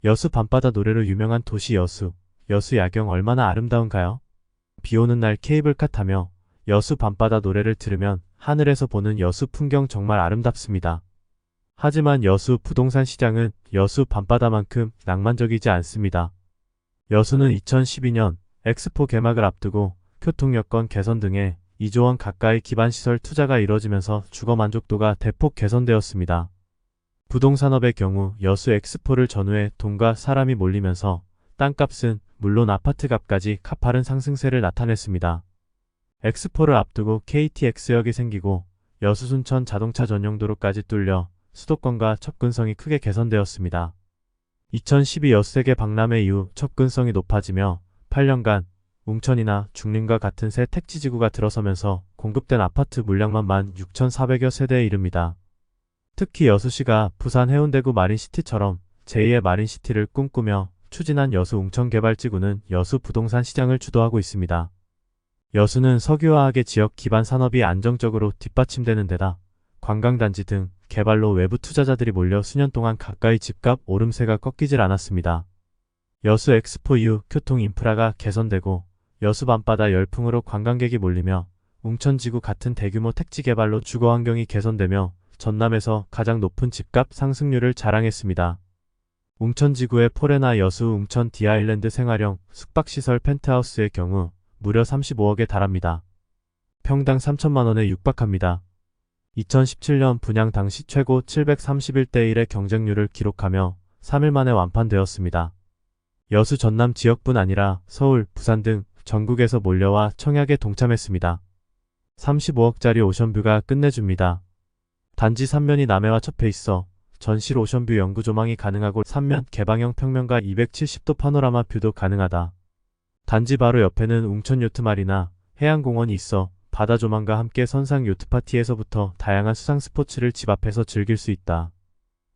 여수 밤바다 노래로 유명한 도시 여수. 여수 야경 얼마나 아름다운가요? 비 오는 날 케이블카 타며 여수 밤바다 노래를 들으면 하늘에서 보는 여수 풍경 정말 아름답습니다. 하지만 여수 부동산 시장은 여수 밤바다만큼 낭만적이지 않습니다. 여수는 2012년 엑스포 개막을 앞두고 교통 여건 개선 등의 2조 원 가까이 기반시설 투자가 이뤄지면서 주거 만족도가 대폭 개선되었습니다. 부동산업의 경우 여수 엑스포를 전후해 돈과 사람이 몰리면서 땅값은 물론 아파트값까지 가파른 상승세를 나타냈습니다. 엑스포를 앞두고 KTX역이 생기고 여수 순천 자동차 전용도로까지 뚫려 수도권과 접근성이 크게 개선되었습니다. 2012 여수세계 박람회 이후 접근성이 높아지며 8년간 웅천이나 중림과 같은 새 택지지구가 들어서면서 공급된 아파트 물량만 16,400여 세대에 이릅니다. 특히 여수시가 부산 해운대구 마린시티처럼 제2의 마린시티를 꿈꾸며 추진한 여수 웅천개발지구는 여수 부동산 시장을 주도하고 있습니다. 여수는 석유화학의 지역 기반 산업이 안정적으로 뒷받침되는 데다 관광단지 등 개발로 외부 투자자들이 몰려 수년 동안 가까이 집값 오름세가 꺾이질 않았습니다. 여수 엑스포 이후 교통 인프라가 개선되고 여수 밤바다 열풍으로 관광객이 몰리며 웅천지구 같은 대규모 택지 개발로 주거 환경이 개선되며 전남에서 가장 높은 집값 상승률을 자랑했습니다. 웅천지구의 포레나 여수 웅천 디아일랜드 생활형 숙박시설 펜트하우스의 경우 무려 35억에 달합니다. 평당 3천만원에 육박합니다. 2017년 분양 당시 최고 731대 1의 경쟁률을 기록하며 3일 만에 완판되었습니다. 여수 전남 지역뿐 아니라 서울, 부산 등 전국에서 몰려와 청약에 동참했습니다. 35억짜리 오션뷰가 끝내줍니다. 단지 3면이 남해와 첩해 있어 전실 오션뷰 영구 조망이 가능하고 3면 개방형 평면과 270도 파노라마 뷰도 가능하다. 단지 바로 옆에는 웅천 요트마리나 해양공원이 있어 바다 조망과 함께 선상 요트파티에서부터 다양한 수상 스포츠를 집 앞에서 즐길 수 있다.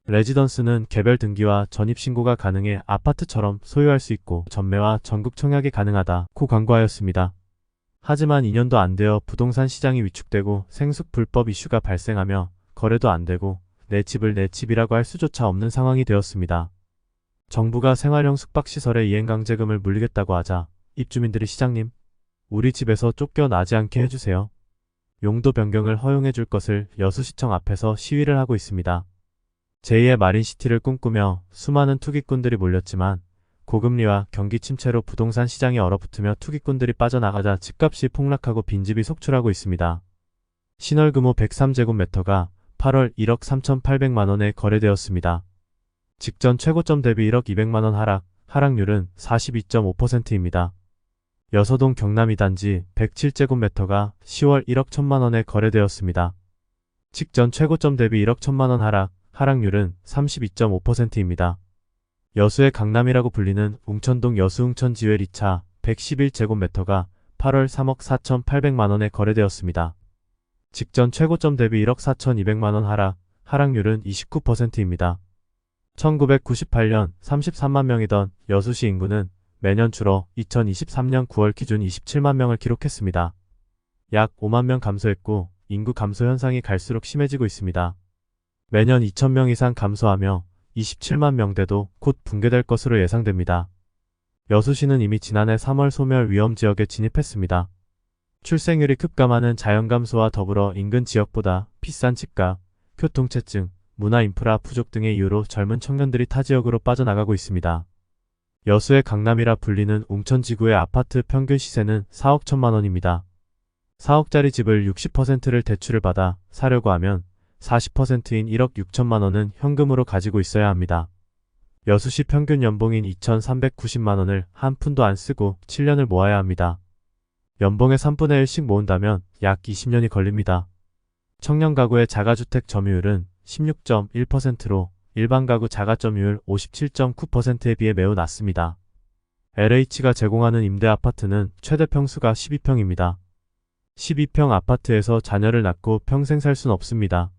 레지던스는 개별 등기와 전입신고가 가능해 아파트처럼 소유할 수 있고 전매와 전국 청약이 가능하다고 광고하였습니다. 하지만 2년도 안 되어 부동산 시장이 위축되고 생숙 불법 이슈가 발생하며 거래도 안 되고 내 집을 내 집이라고 할 수조차 없는 상황이 되었습니다. 정부가 생활형 숙박시설에 이행강제금을 물리겠다고 하자 입주민들이 시장님, 우리 집에서 쫓겨나지 않게 해주세요. 용도 변경을 허용해 줄 것을 여수시청 앞에서 시위를 하고 있습니다. 제2의 마린시티를 꿈꾸며 수많은 투기꾼들이 몰렸지만 고금리와 경기 침체로 부동산 시장이 얼어붙으며 투기꾼들이 빠져나가자 집값이 폭락하고 빈집이 속출하고 있습니다. 신월금호 103제곱미터가 8월 1억 3,800만원에 거래되었습니다. 직전 최고점 대비 1억 200만원 하락률은 42.5%입니다. 여서동 경남 2단지 107제곱미터가 10월 1억 1천만원에 거래되었습니다. 직전 최고점 대비 1억 1천만원 하락률은 32.5%입니다. 여수의 강남이라고 불리는 웅천동 여수웅천지회 리차 111제곱미터가 8월 3억 4,800만원에 거래되었습니다. 직전 최고점 대비 1억 4,200만원 하락률은 29%입니다. 1998년 33만 명이던 여수시 인구는 매년 줄어 2023년 9월 기준 27만 명을 기록했습니다. 약 5만 명 감소했고 인구 감소 현상이 갈수록 심해지고 있습니다. 매년 2,000명 이상 감소하며 27만 명대도 곧 붕괴될 것으로 예상됩니다. 여수시는 이미 지난해 3월 소멸 위험 지역에 진입했습니다. 출생률이 급감하는 자연 감소와 더불어 인근 지역보다 비싼 집값, 교통체증, 문화 인프라 부족 등의 이유로 젊은 청년들이 타 지역으로 빠져나가고 있습니다. 여수의 강남이라 불리는 웅천지구의 아파트 평균 시세는 4억 1천만원입니다. 4억짜리 집을 60%를 대출을 받아 사려고 하면 40%인 1억 6천만원은 현금으로 가지고 있어야 합니다. 여수시 평균 연봉인 2,390만원을 한 푼도 안 쓰고 7년을 모아야 합니다. 연봉의 3분의 1씩 모은다면 약 20년이 걸립니다. 청년 가구의 자가주택 점유율은 16.1%로 일반 가구 자가점유율 57.9%에 비해 매우 낮습니다. LH가 제공하는 임대 아파트는 최대 평수가 12평입니다. 12평 아파트에서 자녀를 낳고 평생 살 순 없습니다.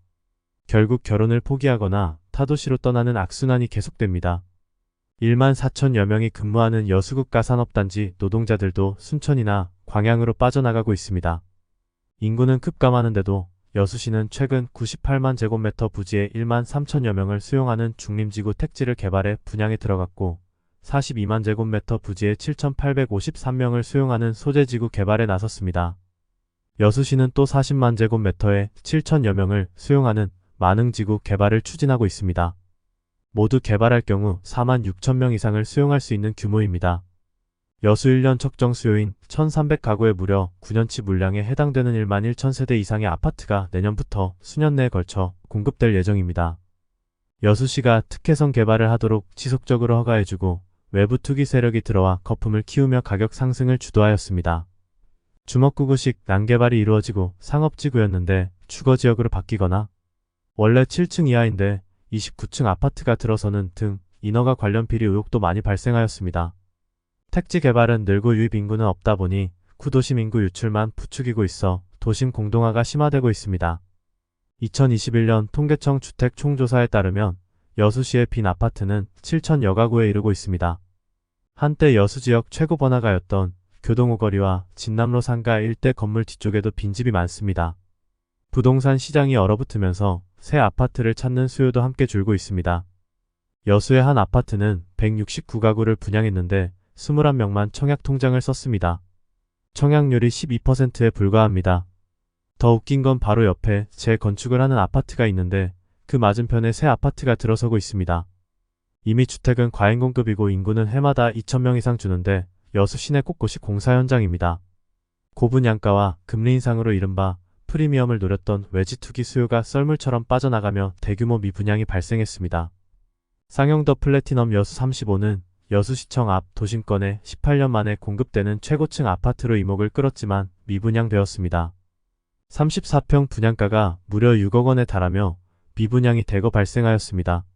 결국 결혼을 포기하거나 타도시로 떠나는 악순환이 계속됩니다. 1만 4천여 명이 근무하는 여수국가산업단지 노동자들도 순천이나 광양으로 빠져나가고 있습니다. 인구는 급감하는데도 여수시는 최근 98만 제곱미터 부지에 1만 3천여 명을 수용하는 중림지구 택지를 개발해 분양에 들어갔고 42만 제곱미터 부지에 7,853명을 수용하는 소재지구 개발에 나섰습니다. 여수시는 또 40만 제곱미터에 7천여 명을 수용하는 만흥지구 개발을 추진하고 있습니다. 모두 개발할 경우 4만 6천 명 이상을 수용할 수 있는 규모입니다. 여수 1년 적정 수요인 1,300가구의 무려 9년치 물량에 해당되는 1만 1천 세대 이상의 아파트가 내년부터 수년 내에 걸쳐 공급될 예정입니다. 여수시가 특혜성 개발을 하도록 지속적으로 허가해주고 외부 투기 세력이 들어와 거품을 키우며 가격 상승을 주도하였습니다. 주먹구구식 난개발이 이루어지고 상업지구였는데 주거지역으로 바뀌거나 원래 7층 이하인데 29층 아파트가 들어서는 등 인허가 관련 비리 의혹도 많이 발생하였습니다. 택지 개발은 늘고 유입 인구는 없다 보니 구도심 인구 유출만 부추기고 있어 도심 공동화가 심화되고 있습니다. 2021년 통계청 주택 총조사에 따르면 여수시의 빈 아파트는 7천여 가구에 이르고 있습니다. 한때 여수 지역 최고 번화가였던 교동오거리와 진남로 상가 일대 건물 뒤쪽에도 빈집이 많습니다. 부동산 시장이 얼어붙으면서 새 아파트를 찾는 수요도 함께 줄고 있습니다. 여수의 한 아파트는 169가구를 분양했는데 21명만 청약 통장을 썼습니다. 청약률이 12%에 불과합니다. 더 웃긴 건 바로 옆에 재건축을 하는 아파트가 있는데 그 맞은편에 새 아파트가 들어서고 있습니다. 이미 주택은 과잉 공급이고 인구는 해마다 2,000명 이상 주는데 여수 시내 곳곳이 공사 현장입니다. 고분양가와 금리 인상으로 이른바 프리미엄을 노렸던 외지 투기 수요가 썰물처럼 빠져나가며 대규모 미분양이 발생했습니다. 쌍용더 플래티넘 여수 35는 여수시청 앞 도심권에 18년 만에 공급되는 최고층 아파트로 이목을 끌었지만 미분양되었습니다. 34평 분양가가 무려 6억 원에 달하며 미분양이 대거 발생하였습니다.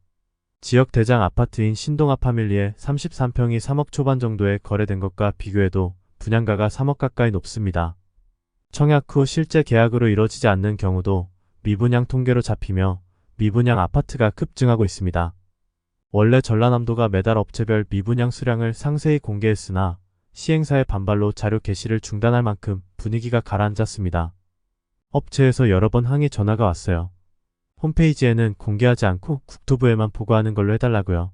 지역 대장 아파트인 신동아 파밀리의 33평이 3억 초반 정도에 거래된 것과 비교해도 분양가가 3억 가까이 높습니다. 청약 후 실제 계약으로 이뤄지지 않는 경우도 미분양 통계로 잡히며 미분양 아파트가 급증하고 있습니다. 원래 전라남도가 매달 업체별 미분양 수량을 상세히 공개했으나 시행사의 반발로 자료 게시를 중단할 만큼 분위기가 가라앉았습니다. 업체에서 여러 번 항의 전화가 왔어요. 홈페이지에는 공개하지 않고 국토부에만 보고하는 걸로 해달라고요.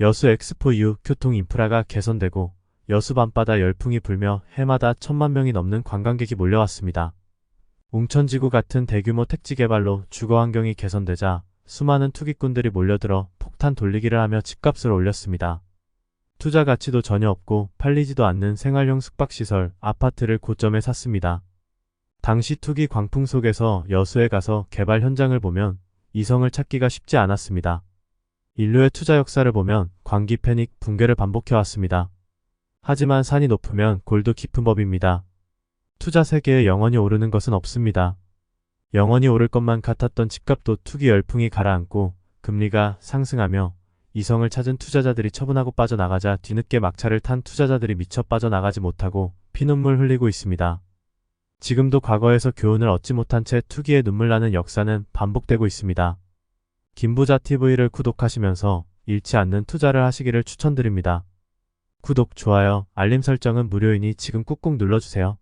여수 엑스포 이후 교통 인프라가 개선되고 여수 밤바다 열풍이 불며 해마다 1,000만 명이 넘는 관광객이 몰려왔습니다. 웅천지구 같은 대규모 택지 개발로 주거 환경이 개선되자 수많은 투기꾼들이 몰려들어 폭탄 돌리기를 하며 집값을 올렸습니다. 투자 가치도 전혀 없고 팔리지도 않는 생활용 숙박시설, 아파트를 고점에 샀습니다. 당시 투기 광풍 속에서 여수에 가서 개발 현장을 보면 이성을 찾기가 쉽지 않았습니다. 인류의 투자 역사를 보면 광기 패닉 붕괴를 반복해왔습니다. 하지만 산이 높으면 골도 깊은 법입니다. 투자 세계에 영원히 오르는 것은 없습니다. 영원히 오를 것만 같았던 집값도 투기 열풍이 가라앉고 금리가 상승하며 이성을 찾은 투자자들이 처분하고 빠져나가자 뒤늦게 막차를 탄 투자자들이 미처 빠져나가지 못하고 피눈물 흘리고 있습니다. 지금도 과거에서 교훈을 얻지 못한 채 투기에 눈물 나는 역사는 반복되고 있습니다. 김부자TV를 구독하시면서 잃지 않는 투자를 하시기를 추천드립니다. 구독, 좋아요, 알림 설정은 무료이니 지금 꾹꾹 눌러주세요.